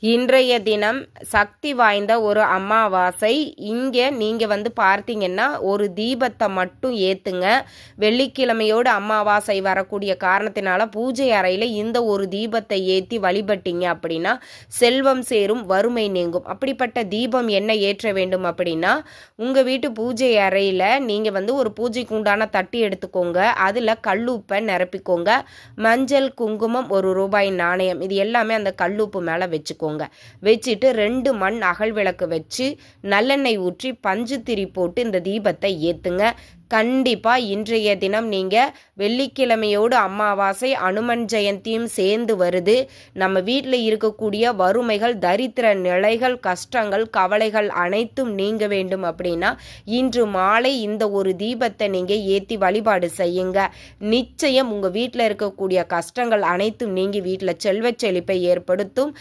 இன்றைய தினம் சக்தி வாய்ந்த ஒரு அமாவாசை. இங்கே நீங்கள் பார்த்தீங்கன்னா ஒரு தீபத்தை மட்டும் ஏற்றுங்க. வெள்ளிக்கிழமையோடு அமாவாசை வரக்கூடிய காரணத்தினால பூஜை அறையில் இந்த ஒரு தீபத்தை ஏற்றி வழிபட்டீங்க அப்படின்னா செல்வம் சேரும், வறுமை நீங்கும். அப்படிப்பட்ட தீபம் என்ன ஏற்ற வேண்டும் அப்படின்னா, உங்கள் வீட்டு பூஜை அறையில் நீங்கள் ஒரு பூஜைக்கு உண்டான தட்டி எடுத்துக்கோங்க. அதில் கல்லுப்பை நிரப்பிக்கோங்க. மஞ்சள், குங்குமம், ₹1 நாணயம், இது எல்லாமே அந்த கல்லுப்பு மேலே வச்சுக்கோங்க. வச்சுட்டு 2 மண் அகல் விளக்கு வச்சு நல்லெண்ணெய் ஊற்றி பஞ்சு திரி போட்டு இந்த தீபத்தை ஏற்றுங்க. கண்டிப்பாக இன்றைய தினம் நீங்கள் வெள்ளிக்கிழமையோடு அமாவாசை, அனுமன் ஜெயந்தியும் சேர்ந்து வருது. நம்ம வீட்டில் இருக்கக்கூடிய வறுமைகள், தரித்திர நிலைகள், கஷ்டங்கள், கவலைகள் அனைத்தும் நீங்க வேண்டும் அப்படின்னா இன்று மாலை இந்த ஒரு தீபத்தை நீங்கள் ஏற்றி வழிபாடு செய்யுங்க. நிச்சயம் உங்கள் வீட்டில் இருக்கக்கூடிய கஷ்டங்கள் அனைத்தும் நீங்கி வீட்டில் செல்வச் செழிப்பை ஏற்படுத்தும்.